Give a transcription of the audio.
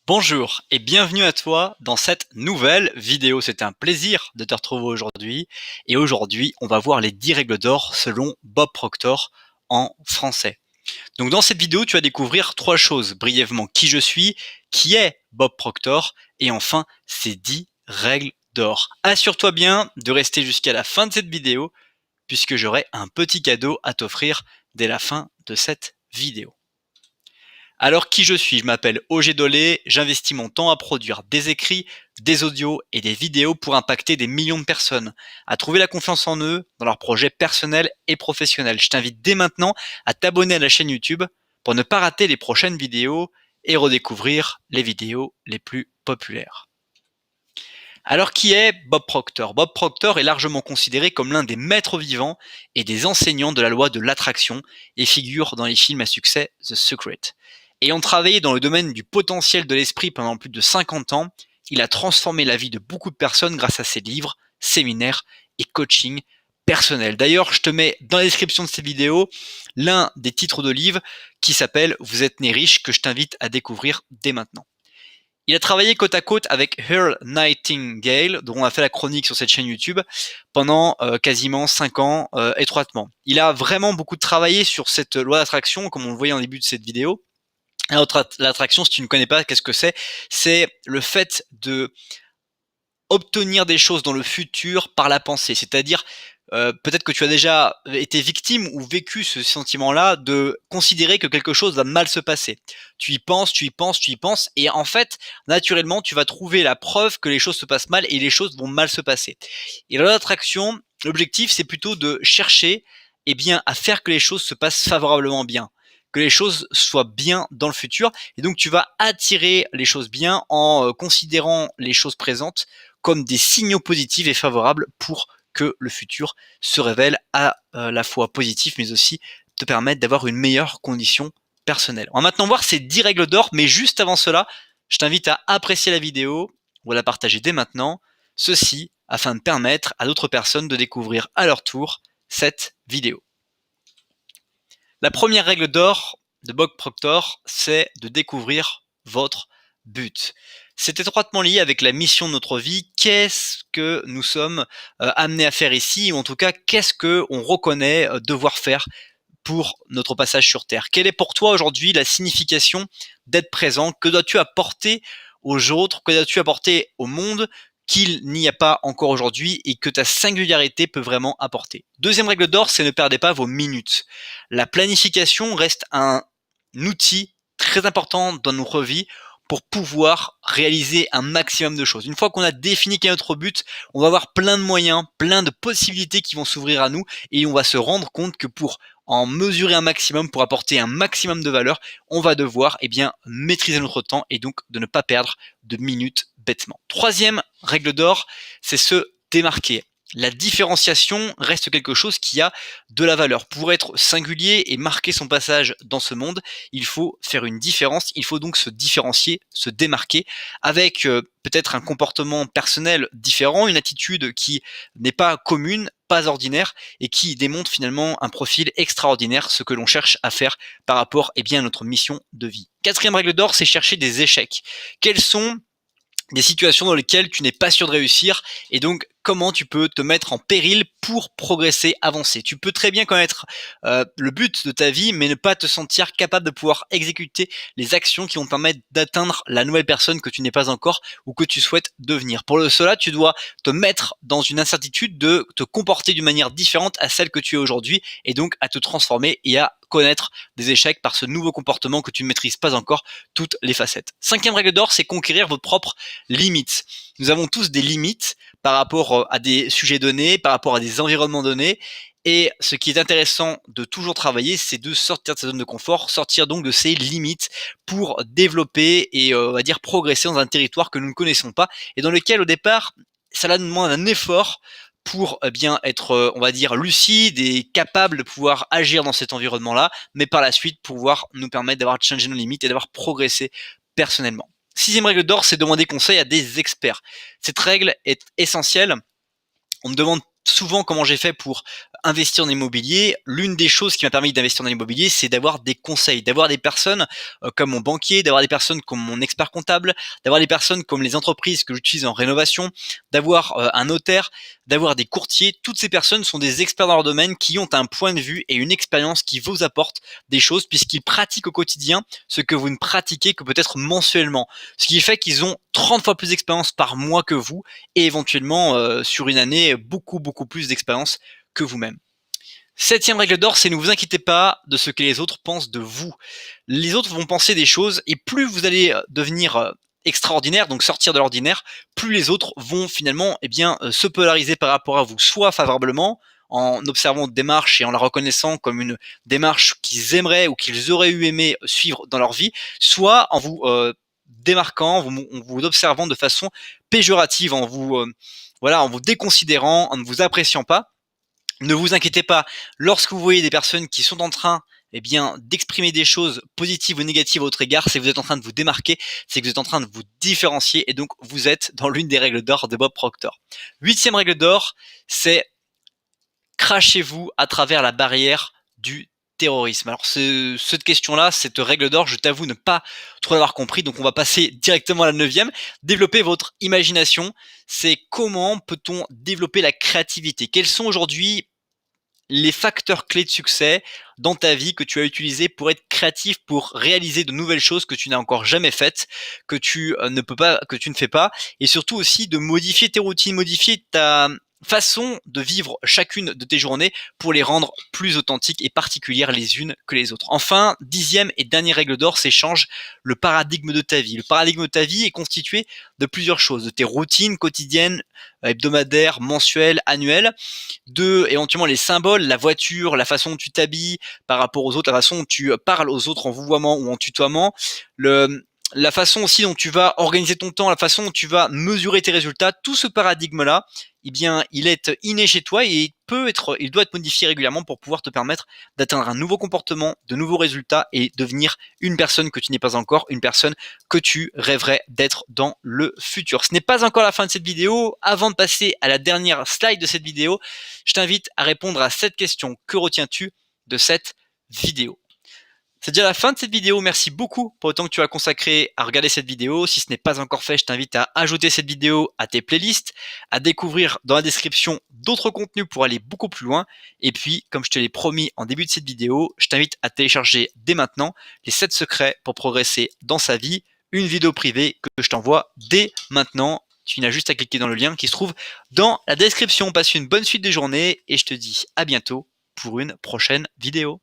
Bonjour et bienvenue à toi dans cette nouvelle vidéo. C'est un plaisir de te retrouver aujourd'hui. Et aujourd'hui, on va voir les 10 règles d'or selon Bob Proctor en français. Donc dans cette vidéo, tu vas découvrir 3 choses. Brièvement, qui je suis, qui est Bob Proctor et enfin, ces 10 règles d'or. Assure-toi bien de rester jusqu'à la fin de cette vidéo puisque j'aurai un petit cadeau à t'offrir dès la fin de cette vidéo. Alors qui je suis? Je m'appelle Ogé Dolé, j'investis mon temps à produire des écrits, des audios et des vidéos pour impacter des millions de personnes, à trouver la confiance en eux dans leurs projets personnels et professionnels. Je t'invite dès maintenant à t'abonner à la chaîne YouTube pour ne pas rater les prochaines vidéos et redécouvrir les vidéos les plus populaires. Alors qui est Bob Proctor? Bob Proctor est largement considéré comme l'un des maîtres vivants et des enseignants de la loi de l'attraction et figure dans les films à succès The Secret. Ayant travaillé dans le domaine du potentiel de l'esprit pendant plus de 50 ans, il a transformé la vie de beaucoup de personnes grâce à ses livres, séminaires et coaching personnel. D'ailleurs, je te mets dans la description de cette vidéo l'un des titres de livres qui s'appelle Vous êtes né riche, que je t'invite à découvrir dès maintenant. Il a travaillé côte à côte avec Earl Nightingale, dont on a fait la chronique sur cette chaîne YouTube, pendant quasiment 5 ans étroitement. Il a vraiment beaucoup travaillé sur cette loi d'attraction, comme on le voyait en début de cette vidéo. L'attraction, si tu ne connais pas, qu'est-ce que c'est? C'est le fait de obtenir des choses dans le futur par la pensée. C'est-à-dire, peut-être que tu as déjà été victime ou vécu ce sentiment-là de considérer que quelque chose va mal se passer. Tu y penses, tu y penses, tu y penses, et en fait, naturellement, tu vas trouver la preuve que les choses se passent mal et les choses vont mal se passer. Et dans l'attraction, l'objectif, c'est plutôt de chercher, à faire que les choses se passent favorablement bien, que les choses soient bien dans le futur, et donc tu vas attirer les choses bien en considérant les choses présentes comme des signaux positifs et favorables pour que le futur se révèle à la fois positif, mais aussi te permettre d'avoir une meilleure condition personnelle. On va maintenant voir ces 10 règles d'or, mais juste avant cela, je t'invite à apprécier la vidéo ou à la partager dès maintenant, ceci afin de permettre à d'autres personnes de découvrir à leur tour cette vidéo. La première règle d'or de Bob Proctor, c'est de découvrir votre but. C'est étroitement lié avec la mission de notre vie. Qu'est-ce que nous sommes amenés à faire ici, ou en tout cas, qu'est-ce que on reconnaît devoir faire pour notre passage sur Terre? Quelle est pour toi aujourd'hui la signification d'être présent? Que dois-tu apporter aux autres? Que dois-tu apporter au monde qu'il n'y a pas encore aujourd'hui et que ta singularité peut vraiment apporter? Deuxième règle d'or, c'est ne perdez pas vos minutes. La planification reste un outil très important dans notre vie pour pouvoir réaliser un maximum de choses. Une fois qu'on a défini quel est notre but, on va avoir plein de moyens, plein de possibilités qui vont s'ouvrir à nous et on va se rendre compte que pour en mesurer un maximum, pour apporter un maximum de valeur, on va devoir maîtriser notre temps et donc de ne pas perdre de minutes bêtement. Troisième règle d'or, c'est se démarquer. La différenciation reste quelque chose qui a de la valeur. Pour être singulier et marquer son passage dans ce monde, il faut faire une différence, il faut donc se différencier, se démarquer avec peut-être un comportement personnel différent, une attitude qui n'est pas commune, pas ordinaire et qui démontre finalement un profil extraordinaire, ce que l'on cherche à faire par rapport à notre mission de vie. Quatrième règle d'or, c'est chercher des échecs. Quels sont des situations dans lesquelles tu n'es pas sûr de réussir et donc comment tu peux te mettre en péril pour progresser, avancer. Tu peux très bien connaître le but de ta vie mais ne pas te sentir capable de pouvoir exécuter les actions qui vont te permettre d'atteindre la nouvelle personne que tu n'es pas encore ou que tu souhaites devenir. Pour cela, tu dois te mettre dans une incertitude de te comporter d'une manière différente à celle que tu es aujourd'hui et donc à te transformer et à connaître des échecs par ce nouveau comportement que tu ne maîtrises pas encore toutes les facettes. Cinquième règle d'or, c'est conquérir vos propres limites. Nous avons tous des limites par rapport à des sujets donnés, par rapport à des environnements donnés. Et ce qui est intéressant de toujours travailler, c'est de sortir de sa zone de confort, sortir donc de ses limites pour développer et on va dire progresser dans un territoire que nous ne connaissons pas et dans lequel au départ, cela nous demande un effort pour être, on va dire, lucide et capable de pouvoir agir dans cet environnement-là, mais par la suite pouvoir nous permettre d'avoir changé nos limites et d'avoir progressé personnellement. Sixième règle d'or, c'est demander conseil à des experts. Cette règle est essentielle. On ne demande souvent, comment j'ai fait pour investir en immobilier, l'une des choses qui m'a permis d'investir dans l'immobilier, c'est d'avoir des conseils, d'avoir des personnes comme mon banquier, d'avoir des personnes comme mon expert comptable, d'avoir des personnes comme les entreprises que j'utilise en rénovation, d'avoir un notaire, d'avoir des courtiers. Toutes ces personnes sont des experts dans leur domaine qui ont un point de vue et une expérience qui vous apporte des choses puisqu'ils pratiquent au quotidien ce que vous ne pratiquez que peut-être mensuellement. Ce qui fait qu'ils ont 30 fois plus d'expérience par mois que vous et éventuellement sur une année beaucoup plus d'expérience que vous-même. Septième règle d'or, c'est ne vous inquiétez pas de ce que les autres pensent de vous. Les autres vont penser des choses et plus vous allez devenir extraordinaire, donc sortir de l'ordinaire, plus les autres vont finalement se polariser par rapport à vous, soit favorablement en observant votre démarche et en la reconnaissant comme une démarche qu'ils aimeraient ou qu'ils auraient aimé suivre dans leur vie, soit en vous démarquant, en vous observant de façon péjorative, en vous déconsidérant, en ne vous appréciant pas. Ne vous inquiétez pas, lorsque vous voyez des personnes qui sont en train d'exprimer des choses positives ou négatives à votre égard, c'est que vous êtes en train de vous démarquer, c'est que vous êtes en train de vous différencier et donc vous êtes dans l'une des règles d'or de Bob Proctor. Huitième règle d'or, c'est crachez-vous à travers la barrière du terrorisme. Alors cette question-là, cette règle d'or, je t'avoue ne pas trop l'avoir compris, donc on va passer directement à la neuvième. Développer votre imagination, c'est comment peut-on développer la créativité? Quels sont aujourd'hui les facteurs clés de succès dans ta vie que tu as utilisés pour être créatif, pour réaliser de nouvelles choses que tu n'as encore jamais faites, que tu ne fais pas, et surtout aussi de modifier tes routines, modifier ta façon de vivre chacune de tes journées pour les rendre plus authentiques et particulières les unes que les autres. Enfin, dixième et dernière règle d'or, c'est change le paradigme de ta vie. Le paradigme de ta vie est constitué de plusieurs choses, de tes routines quotidiennes, hebdomadaires, mensuelles, annuelles, de éventuellement les symboles, la voiture, la façon dont tu t'habilles par rapport aux autres, la façon dont tu parles aux autres en vouvoiement ou en tutoiement, la façon aussi dont tu vas organiser ton temps, la façon dont tu vas mesurer tes résultats, tout ce paradigme-là, il est inné chez toi et il doit être modifié régulièrement pour pouvoir te permettre d'atteindre un nouveau comportement, de nouveaux résultats et devenir une personne que tu n'es pas encore, une personne que tu rêverais d'être dans le futur. Ce n'est pas encore la fin de cette vidéo. Avant de passer à la dernière slide de cette vidéo, je t'invite à répondre à cette question. Que retiens-tu de cette vidéo? C'est déjà la fin de cette vidéo. Merci beaucoup pour le temps que tu as consacré à regarder cette vidéo. Si ce n'est pas encore fait, je t'invite à ajouter cette vidéo à tes playlists, à découvrir dans la description d'autres contenus pour aller beaucoup plus loin. Et puis, comme je te l'ai promis en début de cette vidéo, je t'invite à télécharger dès maintenant les 7 secrets pour progresser dans sa vie, une vidéo privée que je t'envoie dès maintenant. Tu n'as juste à cliquer dans le lien qui se trouve dans la description. Passe une bonne suite de journée et je te dis à bientôt pour une prochaine vidéo.